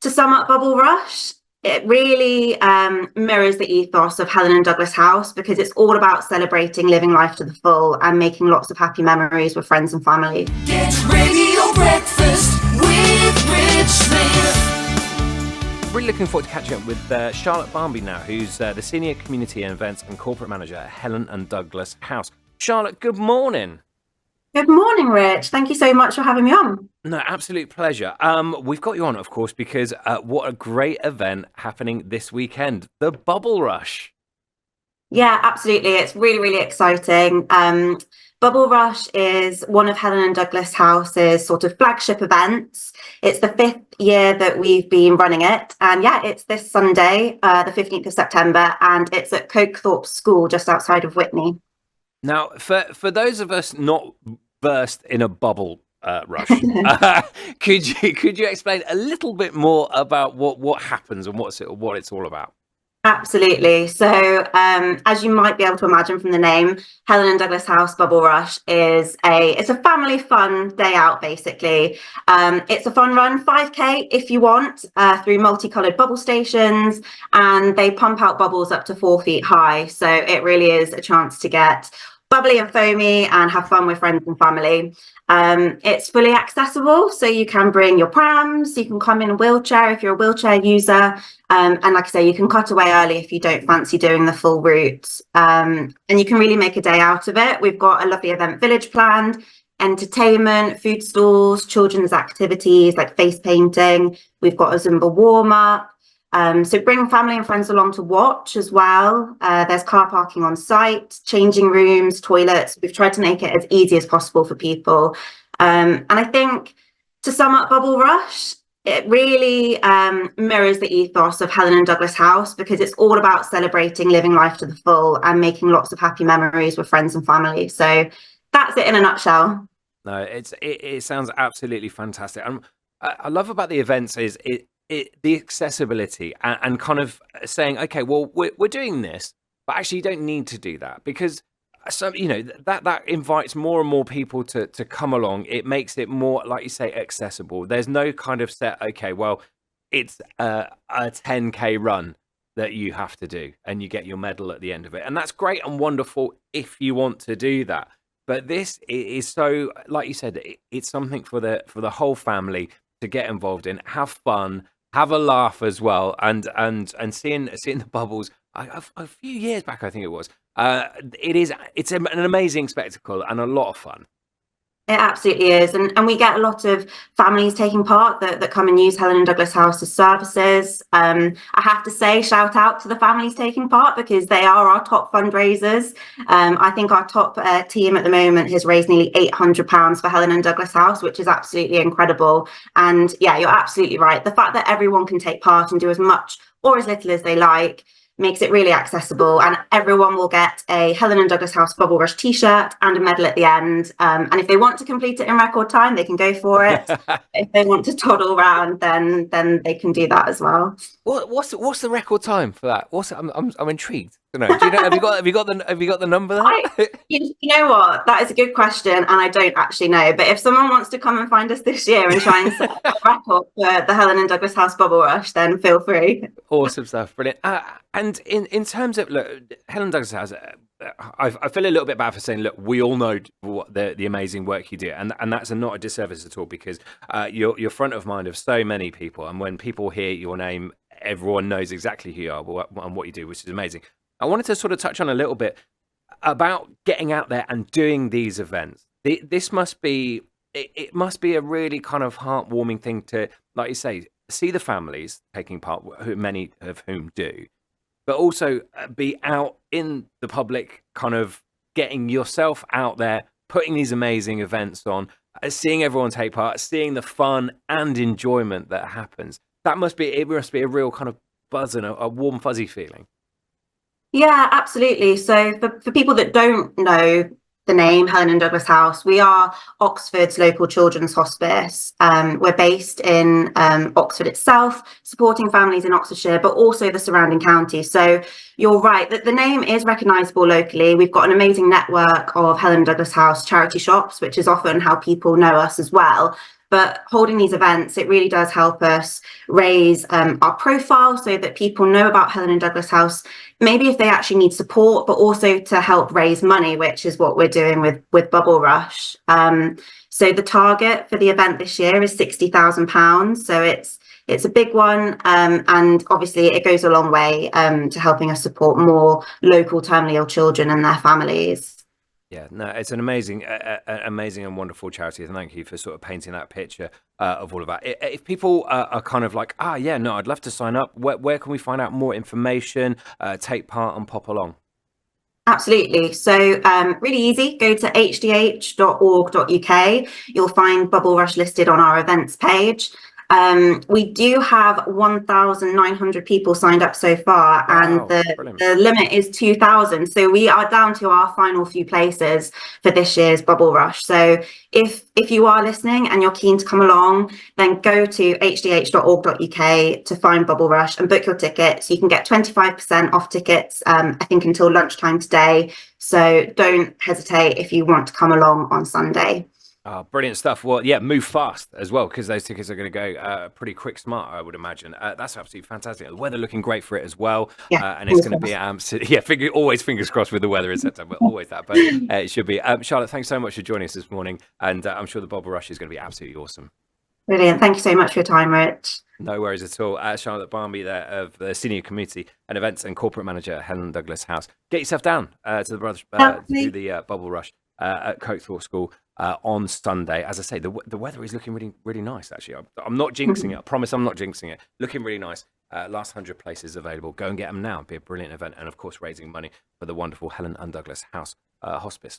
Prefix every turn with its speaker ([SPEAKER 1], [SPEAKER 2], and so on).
[SPEAKER 1] To sum up Bubble Rush, it really mirrors the ethos of Helen Douglas House because it's all about celebrating living life to the full and making lots of happy memories with friends and family.
[SPEAKER 2] Get ready your breakfast with Rich Smith.
[SPEAKER 3] Really looking forward to catching up with Charlotte Barmby now, who's the Senior Community Events and Corporate Manager at Helen and Douglas House. Charlotte, good morning.
[SPEAKER 1] Good morning, Rich. Thank you so much for having me on.
[SPEAKER 3] No, absolute pleasure. We've got you on, of course, because what a great event happening this weekend, the Bubble Rush.
[SPEAKER 1] Yeah, absolutely. It's really, really exciting. Bubble Rush is one of Helen and Douglas House's sort of flagship events. It's the 5th year that we've been running it. And yeah, it's this Sunday, the 15th of September, and it's at Cokethorpe School just outside of Whitney.
[SPEAKER 3] Now, for those of us not versed in a bubble rush, could you explain a little bit more about what happens and what it's all about?
[SPEAKER 1] Absolutely. So, as you might be able to imagine from the name, Helen and Douglas House Bubble Rush is it's a family fun day out, basically. It's a fun run, 5K if you want, through multicolored bubble stations, and they pump out bubbles up to 4 feet high. So it really is a chance to get bubbly and foamy and have fun with friends and family. It's fully accessible, so you can bring your prams, you can come in a wheelchair if you're a wheelchair user, and like I say, you can cut away early if you don't fancy doing the full route, and you can really make a day out of it. We've got a lovely event village planned, entertainment, food stalls, children's activities like face painting. We've got a Zumba warm-up. So bring family and friends along to watch as well. There's car parking on site, changing rooms, toilets. We've tried to make it as easy as possible for people. And I think to sum up Bubble Rush, it really mirrors the ethos of Helen and Douglas House because it's all about celebrating living life to the full and making lots of happy memories with friends and family. So that's it in a nutshell.
[SPEAKER 3] No, it sounds absolutely fantastic. And I love about the events is the accessibility and kind of saying, okay, well, we're doing this, but actually you don't need to do that because that invites more and more people to come along. It makes it more, like you say, accessible. There's no kind of set, okay, well, it's a 10K run that you have to do and you get your medal at the end of it. And that's great and wonderful if you want to do that. But this is so, like you said, it's something for the whole family to get involved in, have fun, have a laugh as well, and seeing the bubbles a few years back, I think it was. It's an amazing spectacle and a lot of fun.
[SPEAKER 1] It absolutely is. And we get a lot of families taking part that come and use Helen and Douglas House's services. I have to say, shout out to the families taking part because they are our top fundraisers. I think our top team at the moment has raised nearly £800 for Helen and Douglas House, which is absolutely incredible. And yeah, you're absolutely right. The fact that everyone can take part and do as much or as little as they like makes it really accessible, and everyone will get a Helen and Douglas House Bubble Rush t-shirt and a medal at the end. And if they want to complete it in record time, they can go for it. If they want to toddle around, then they can do that as well.
[SPEAKER 3] What's the record time for that? I'm intrigued to know. Do you know? Have you got the number there?
[SPEAKER 1] You know what? That is a good question, and I don't actually know. But if someone wants to come and find us this year and try and set a record for the Helen and Douglas House Bubble Rush, then feel free.
[SPEAKER 3] Awesome stuff, brilliant. And in terms of Helen Douglas House, I feel a little bit bad for saying, look, we all know what the amazing work you do, and that's not a disservice at all because you're front of mind of so many people, and when people hear your name, everyone knows exactly who you are and what you do, which is amazing. I wanted to sort of touch on a little bit about getting out there and doing these events. This must be a really kind of heartwarming thing to, like you say, see the families taking part, many of whom do, but also be out in the public, kind of getting yourself out there, putting these amazing events on, seeing everyone take part, seeing the fun and enjoyment that happens. It must be a real kind of buzz and a warm, fuzzy feeling.
[SPEAKER 1] Yeah, absolutely. So for people that don't know the name Helen and Douglas House, we are Oxford's local children's hospice. We're based in Oxford itself, supporting families in Oxfordshire, but also the surrounding counties. So you're right that the name is recognisable locally. We've got an amazing network of Helen and Douglas House charity shops, which is often how people know us as well. But holding these events, it really does help us raise our profile so that people know about Helen and Douglas House, maybe if they actually need support, but also to help raise money, which is what we're doing with Bubble Rush. So the target for the event this year is £60,000. So it's a big one, and obviously it goes a long way to helping us support more local terminally ill children and their families.
[SPEAKER 3] Yeah, no, it's an amazing, amazing and wonderful charity. And thank you for sort of painting that picture of all of that. If people are kind of like, yeah, no, I'd love to sign up, where can we find out more information, take part and pop along?
[SPEAKER 1] Absolutely. So really easy, go to hdh.org.uk. You'll find Bubble Rush listed on our events page. We do have 1,900 people signed up so far, and the limit is 2,000. So we are down to our final few places for this year's Bubble Rush. So if you are listening and you're keen to come along, then go to hdh.org.uk to find Bubble Rush and book your tickets. You can get 25% off tickets, I think, until lunchtime today. So don't hesitate if you want to come along on Sunday.
[SPEAKER 3] Oh, brilliant stuff. Well, yeah, move fast as well, because those tickets are going to go pretty quick smart, I would imagine. That's absolutely fantastic. The weather looking great for it as well.
[SPEAKER 1] Yeah,
[SPEAKER 3] and it's going to be absolutely, always fingers crossed with the weather in September, always that, but it should be. Charlotte, thanks so much for joining us this morning. And I'm sure the Bubble Rush is going to be absolutely awesome.
[SPEAKER 1] Brilliant. Thank you so much for your time, Rich.
[SPEAKER 3] No worries at all. Charlotte Barmby there of the Senior Community and Events and Corporate Manager, Helen Douglas House. Get yourself down to the Bubble Rush at Coathorpe School on Sunday. As I say, the weather is looking really, really nice, actually. I'm not jinxing it. I promise I'm not jinxing it. Looking really nice. Last 100 places available. Go and get them now. It'd be a brilliant event. And, of course, raising money for the wonderful Helen and Douglas House Hospice.